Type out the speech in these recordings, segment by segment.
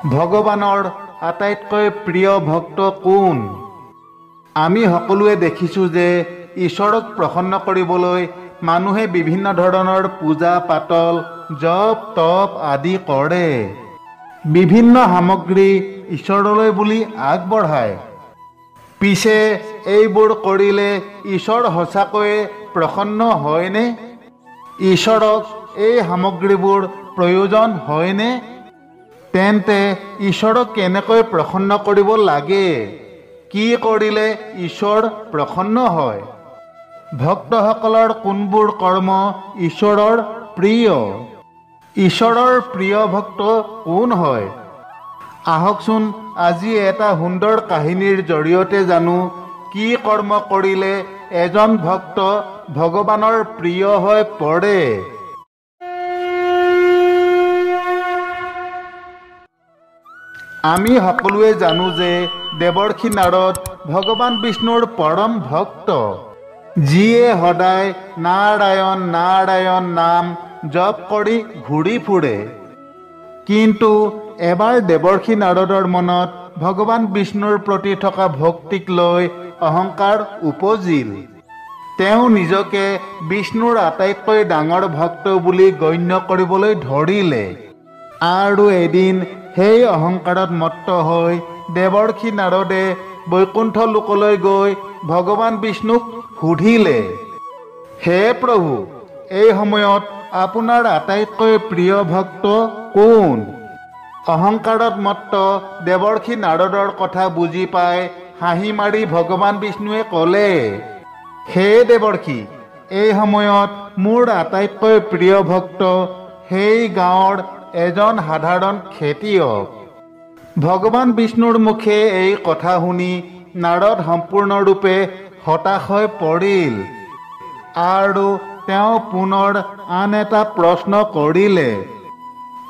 ভগৱানৰ আটাইতকৈ প্ৰিয় ভক্ত কোন? আমি সকলোৱে দেখিছোঁ যে ঈশ্বৰক প্ৰসন্ন কৰিবলৈ মানুহে বিভিন্ন ধৰণৰ পূজা পাতল, জপ তপ আদি কৰে। বিভিন্ন সামগ্ৰী ঈশ্বৰলৈ বুলি আগবঢ়ায়। পিছে এইবোৰ কৰিলে ঈশ্বৰ সঁচাকৈয়ে প্ৰসন্ন হয়নে? ঈশ্বৰক এই সামগ্ৰীবোৰ প্ৰয়োজন হয়নে? তেন্তে ঈশ্বৰক কেনেকৈ প্ৰসন্ন কৰিব লাগে? কি কৰিলে ঈশ্বৰ প্ৰসন্ন হয়? ভক্তসকলৰ কোনবোৰ কৰ্ম ঈশ্বৰৰ প্ৰিয়? ঈশ্বৰৰ প্ৰিয় ভক্ত কোন হয়? আহকচোন আজি এটা সুন্দৰ কাহিনীৰ জৰিয়তে জানো কি কৰ্ম কৰিলে এজন ভক্ত ভগৱানৰ প্ৰিয় হৈ পৰে। আমি সকলোৱে জানো যে দেৱৰ্ষি নাৰদ ভগৱান বিষ্ণুৰ পৰম ভক্ত, যিয়ে সদায় নাৰায়ণ নাৰায়ণ নাম জপ কৰি ঘূৰি ফুৰে। কিন্তু এবাৰ দেৱৰ্ষি নাৰদৰ মনত ভগৱান বিষ্ণুৰ প্ৰতি থকা ভক্তিক লৈ অহংকাৰ উপজিল। তেওঁ নিজকে বিষ্ণুৰ আটাইতকৈ ডাঙৰ ভক্ত বুলি গণ্য কৰিবলৈ ধৰিলে। আৰু এদিন সেই অহংকাৰত মত্ত হৈ দেৱৰ্ষি নাৰদে বৈকুণ্ঠ লোকলৈ গৈ ভগৱান বিষ্ণুক সুধিলে, হে প্ৰভু, এই সময়ত আপোনাৰ আটাইতকৈ প্ৰিয় ভক্ত কোন? অহংকাৰত মত্ত দেৱৰ্ষি নাৰদৰ কথা বুজি পাই হাঁহি মাৰি ভগৱান বিষ্ণুৱে ক'লে, হে দেৱৰ্ষি, এই সময়ত মোৰ আটাইতকৈ প্ৰিয় ভক্ত সেই গাঁৱৰ এজন সাধাৰণ খেতিয়ক। ভগৱান বিষ্ণুৰ মুখে এই কথা শুনি নাৰদ সম্পূৰ্ণৰূপে হতাশ হৈ পৰিল আৰু তেওঁ পুনৰ আন এটা প্ৰশ্ন কৰিলে,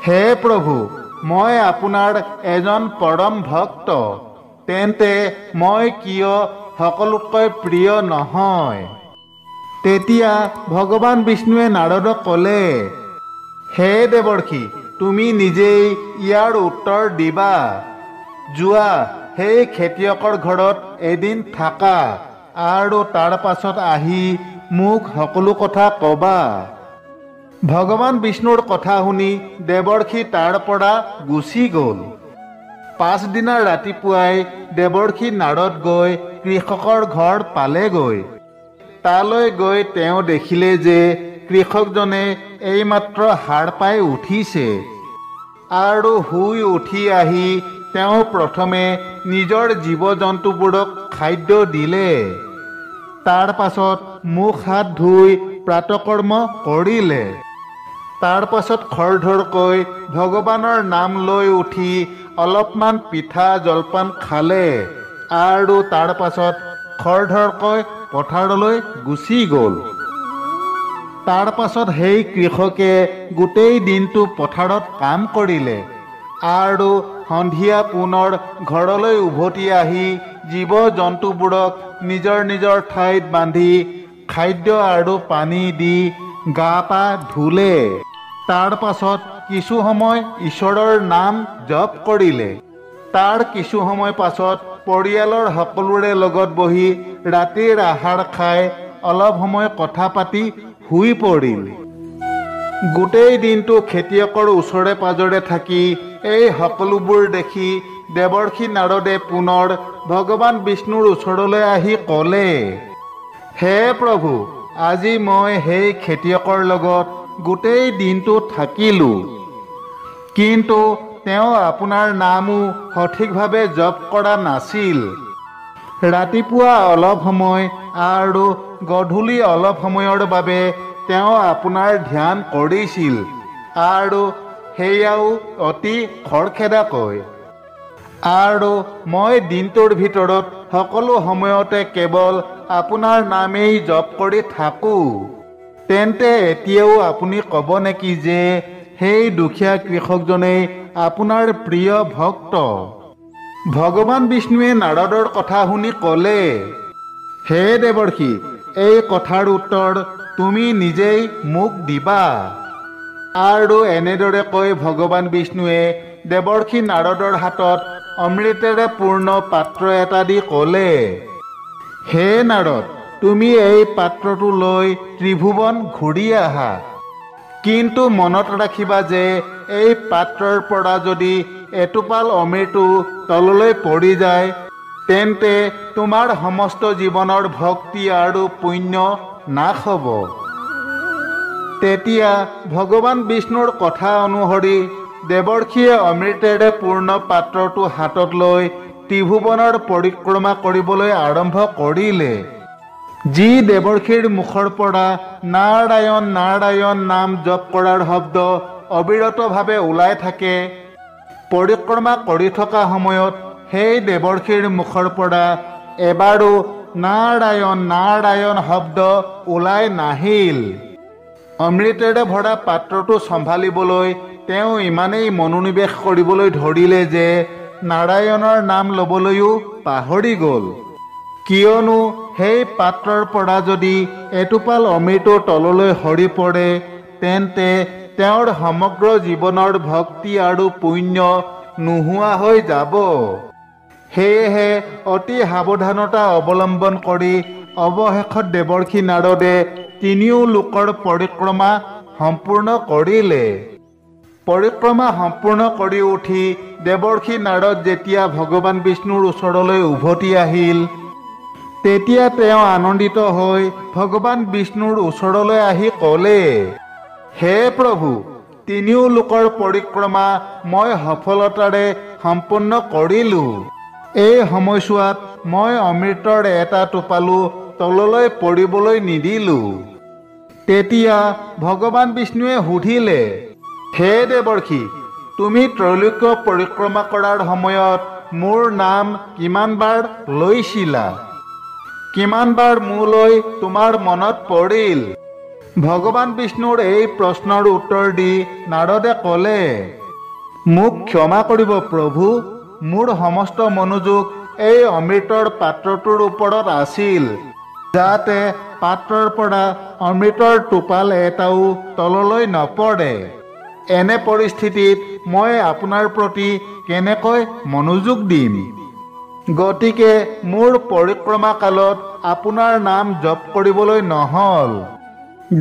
হে প্ৰভু, মই আপোনাৰ এজন পৰম ভক্ত, তেন্তে মই কিয় সকলোতকৈ প্ৰিয় নহয়? তেতিয়া ভগৱান বিষ্ণুৱে নাৰদক ক'লে, হে দেৱৰ্ষি, তুমি নিজেই ইয়াৰ উত্তৰ দিবা। যোৱা সেই খেতিয়কৰ ঘৰত এদিন থাকা আৰু তাৰ পাছত আহি মোক সকলো কথা ক'বা। ভগৱান বিষ্ণুৰ কথা শুনি দেৱৰ্ষি তাৰ পৰা গুচি গ'ল। পাছদিনা ৰাতিপুৱাই দেৱৰ্ষি নাৰদ গৈ কৃষকৰ ঘৰ পালেগৈ। তালৈ গৈ তেওঁ দেখিলে যে কৃষকজনে এইমাত্ৰ সাৰ পাই উঠিছে আৰু শুই উঠি আহি তেওঁ প্ৰথমে নিজৰ জীৱ জন্তুবোৰক খাদ্য দিলে। তাৰ পাছত মুখ হাত ধুই প্ৰাতকৰ্ম কৰিলে। তাৰ পাছত খৰধৰকৈ ভগৱানৰ নাম লৈ উঠি অলপমান পিঠা জলপান খালে আৰু তাৰ পাছত খৰধৰকৈ পথাৰলৈ গুচি গ'ল। তাৰ পাছত সেই কৃষকে গোটেই দিনটো পথাৰত কাম কৰিলে আৰু সন্ধিয়া পুনৰ ঘৰলৈ উভতি আহি জীৱ জন্তুবোৰক নিজৰ নিজৰ ঠাইত বান্ধি খাদ্য আৰু পানী দি গা পা ধুলে। তাৰ পাছত কিছু সময় ঈশ্বৰৰ নাম জপ কৰিলে। তাৰ কিছু সময় পাছত পৰিয়ালৰ সকলোৰে লগত বহি ৰাতিৰ আহাৰ খাই অলপ সময় কথা পাতি শুই পৰিল। গোটেই দিনটো খেতিয়কৰ ওচৰে পাজৰে থাকি এই সকলোবোৰ দেখি দেৱৰ্ষি নাৰদে পুনৰ ভগৱান বিষ্ণুৰ ওচৰলৈ আহি ক'লে, হে প্ৰভু, আজি মই সেই খেতিয়কৰ লগত গোটেই দিনটো থাকিলোঁ, কিন্তু তেওঁ আপোনাৰ নামো সঠিকভাৱে জপ কৰা নাছিল। ৰাতিপুৱা অলপ সময় আৰু গধূলি অলপ সময়ৰ বাবে তেওঁ আপোনাৰ ধ্যান কৰিছিল আৰু সেয়াও অতি খৰখেদাকৈ। আৰু মই দিনটোৰ ভিতৰত সকলো সময়তে কেৱল আপোনাৰ নামেই জপ কৰি থাকোঁ। তেন্তে এতিয়াও আপুনি ক'ব নেকি যে সেই দুখীয়া কৃষকজনেই আপোনাৰ প্ৰিয় ভক্ত? ভগৱান বিষ্ণুৱে নাৰদৰ কথা শুনি ক'লে, হে দেৱৰ্ষি, এই কথাৰ উত্তৰ তুমি নিজেই মোক দিবা। আৰু এনেদৰে কৈ ভগৱান বিষ্ণুৱে দেৱৰ্ষি নাৰদৰ হাতত অমৃতেৰে পূৰ্ণ পাত্ৰ এটা দি ক'লে, হে নাৰদ, তুমি এই পাত্ৰটো লৈ ত্ৰিভুৱন ঘূৰি আহা। কিন্তু মনত ৰাখিবা যে এই পাত্ৰৰ পৰা যদি এটোপাল অমৃতো তললৈ পৰি যায়, তেন্তে তোমাৰ সমস্ত জীৱনৰ ভক্তি আৰু পুণ্য নাশ হ'ব। তেতিয়া ভগৱান বিষ্ণুৰ কথা অনুসৰি দেৱৰ্ষিয়ে অমৃতেৰে পূৰ্ণ পাত্ৰটো হাতত লৈ ত্ৰিভুৱনৰ পৰিক্ৰমা কৰিবলৈ আৰম্ভ কৰিলে। যি দেৱৰ্ষিৰ মুখৰ পৰা নাৰায়ণ নাৰায়ণ নাম জপ কৰাৰ শব্দ অবিৰতভাৱে ওলাই থাকে, পৰিক্ৰমা কৰি থকা সময়ত সেই দেৱৰ্ষিৰ মুখৰ পৰা এবাৰো নাৰায়ণ নাৰায়ণ শব্দ ওলাই নাহিল। অমৃতেৰে ভৰা পাত্ৰটো চম্ভালিবলৈ তেওঁ ইমানেই মনোনিৱেশ কৰিবলৈ ধৰিলে যে নাৰায়ণৰ নাম ল'বলৈও পাহৰি গ'ল। কিয়নো সেই পাত্ৰৰ পৰা যদি এটোপাল অমৃতো তললৈ সৰি পৰে, তেন্তে তেওঁৰ সমগ্ৰ জীৱনৰ ভক্তি আৰু পুণ্য নোহোৱা হৈ যাব। সেয়েহে অতি সাৱধানতা অৱলম্বন কৰি অৱশেষত দেৱৰ্ষি নাৰদে তিনিও লোকৰ পৰিক্ৰমা সম্পূৰ্ণ কৰিলে। পৰিক্ৰমা সম্পূৰ্ণ কৰি উঠি দেৱৰ্ষি নাৰদ যেতিয়া ভগৱান বিষ্ণুৰ ওচৰলৈ উভতি আহিল, তেতিয়া তেওঁ আনন্দিত হৈ ভগৱান বিষ্ণুৰ ওচৰলৈ আহি ক'লে, হে প্ৰভু, তিনিও লোকৰ পৰিক্ৰমা মই সফলতাৰে সম্পূৰ্ণ কৰিলোঁ। এই সময়ছোৱাত মই অমৃতৰ এটা টোপালো তললৈ পৰিবলৈ নিদিলোঁ। তেতিয়া ভগৱান বিষ্ণুৱে সুধিলে, হে দেৱৰ্ষি, তুমি ত্ৰৈলোক্য পৰিক্ৰমা কৰাৰ সময়ত মোৰ নাম কিমানবাৰ লৈছিলা? কিমানবাৰ মোলৈ তোমাৰ মনত পৰিল? ভগৱান বিষ্ণুৰ এই প্ৰশ্নৰ উত্তৰ দি নাৰদে ক'লে, মোক ক্ষমা কৰিব প্ৰভু, মোৰ সমস্ত মনোযোগ এই অমৃতৰ পাত্ৰটোৰ ওপৰত আছিল, যাতে পাত্ৰৰ পৰা অমৃতৰ টোপাল এটাও তললৈ নপৰে। এনে পৰিস্থিতিত মই আপোনাৰ প্ৰতি কেনেকৈ মনোযোগ দিম? গতিকে মোৰ পৰিক্ৰমা কালত আপোনাৰ নাম জপ কৰিবলৈ নহ'ল।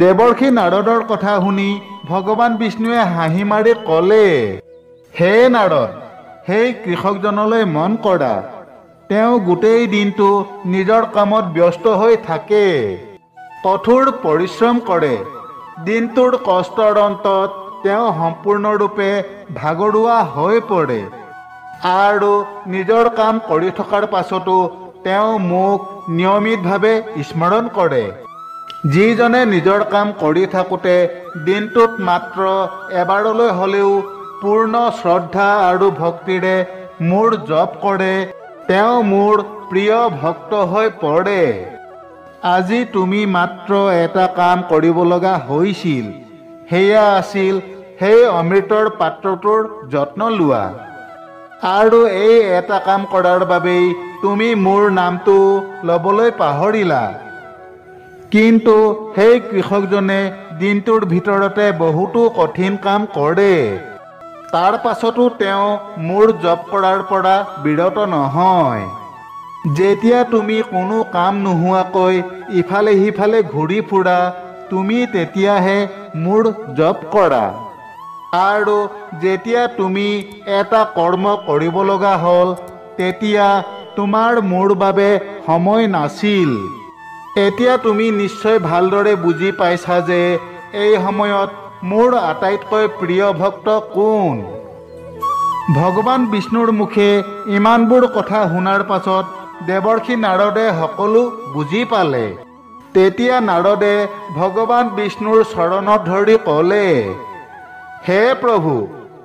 দেৱৰ্ষি নাৰদৰ কথা শুনি ভগৱান বিষ্ণুৱে হাঁহি মাৰি ক'লে, হে নাৰদ, সেই কৃষকজনলৈ মন কৰা। তেওঁ গোটেই দিনটো নিজৰ কামত ব্যস্ত হৈ থাকে, কঠোৰ পৰিশ্ৰম কৰে। দিনটোৰ কষ্টৰ অন্তত তেওঁ সম্পূৰ্ণৰূপে ভাগৰুৱা হৈ পৰে, আৰু নিজৰ কাম কৰি থকাৰ পাছতো তেওঁ মোক নিয়মিতভাৱে স্মৰণ কৰে। যিজনে নিজৰ কাম কৰি থাকোঁতে দিনটোত মাত্ৰ এবাৰলৈ হ'লেও পূৰ্ণ শ্ৰদ্ধা আৰু ভক্তিৰে মোৰ জপ কৰে, তেওঁ মোৰ প্ৰিয় ভক্ত হৈ পৰে। আজি তুমি মাত্ৰ এটা কাম কৰিব লগা হৈছিল, সেয়া আছিল সেই অমৃতৰ পাত্ৰটোৰ যত্ন লোৱা। আৰু এই এটা কাম কৰাৰ বাবেই তুমি মোৰ নামটো ল'বলৈ পাহৰিলা। কিন্তু সেই কৃষকজনে দিনটোৰ ভিতৰতে বহুতো কঠিন কাম কৰে, তাৰ পাছতো তেওঁ মোৰ জপ কৰাৰ পৰা বিৰত নহয়। যেতিয়া তুমি কোনো কাম নোহোৱাকৈ ইফালে সিফালে ঘূৰি ফুৰা, তুমি তেতিয়াহে মোৰ জপ কৰা। আৰু যেতিয়া তুমি এটা কৰ্ম কৰিব লগা হ'ল, তেতিয়া তোমাৰ মোৰ বাবে সময় নাছিল। এতিয়া তুমি নিশ্চয় ভালদৰে বুজি পাইছা যে এই সময়ত মোৰ আটাইতকৈ প্ৰিয় ভক্ত কোন। ভগৱান বিষ্ণুৰ মুখে ইমানবোৰ কথা শুনাৰ পাছত দেৱৰ্ষি নাৰদে সকলো বুজি পালে। তেতিয়া নাৰদে ভগৱান বিষ্ণুৰ চৰণত ধৰি ক'লে, হে প্ৰভু,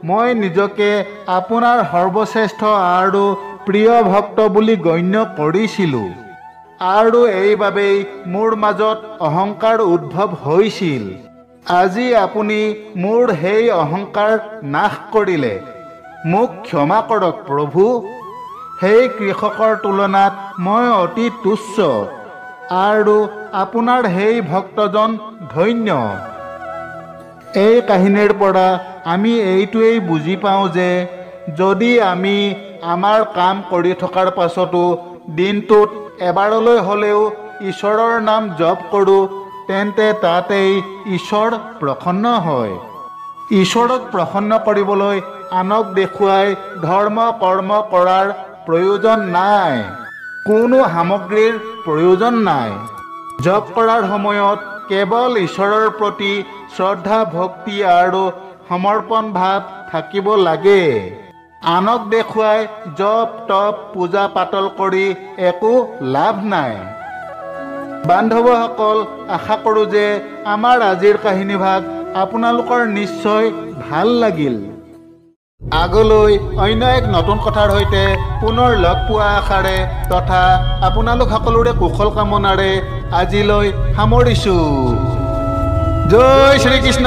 মই নিজকে আপোনাৰ সৰ্বশ্ৰেষ্ঠ আৰু প্ৰিয় ভক্ত বুলি গণ্য কৰিছিলোঁ, আৰু এইবাবেই মোৰ মাজত অহংকাৰ উদ্ভৱ হৈছিল। আজি আপুনি মোৰ সেই অহংকাৰ নাশ কৰিলে। মোক ক্ষমা কৰক প্ৰভু। সেই কৃষকৰ তুলনাত মই অতি তুচ্ছ, আৰু আপোনাৰ সেই ভক্তজন ধন্য। এই কাহিনীৰ পৰা আমি এইটোৱেই বুজি পাওঁ যে যদি আমি আমাৰ কাম কৰি থকাৰ পাছতো দিনটোত এবাৰলৈ হ'লেও ঈশ্বৰৰ নাম জপ কৰোঁ তেন্তে তাতেই ঈশ্বৰ প্ৰসন্ন হয়। ঈশ্বৰক প্ৰসন্ন কৰিবলৈ আনক দেখুৱাই ধৰ্ম কৰ্ম কৰাৰ প্ৰয়োজন নাই, কোনো সামগ্ৰীৰ প্ৰয়োজন নাই। জপ কৰাৰ সময়ত কেৱল ঈশ্বৰৰ প্ৰতি শ্ৰদ্ধা ভক্তি আৰু সমৰ্পণ ভাৱ থাকিব লাগে। আনক দেখুৱাই জপ তপ পূজা পাতল কৰি একো লাভ নাই। বান্ধৱসকল, আশা কৰোঁ যে আমাৰ আজিৰ কাহিনীভাগ আপোনালোকৰ নিশ্চয় ভাল লাগিল। আগলৈ অন্য এক নতুন কথাৰ সৈতে পুনৰ লগ পোৱা আশাৰে তথা আপোনালোক সকলোৰে কুশল কামনাৰে আজিলৈ সামৰিছোঁ। জয় শ্ৰীকৃষ্ণ।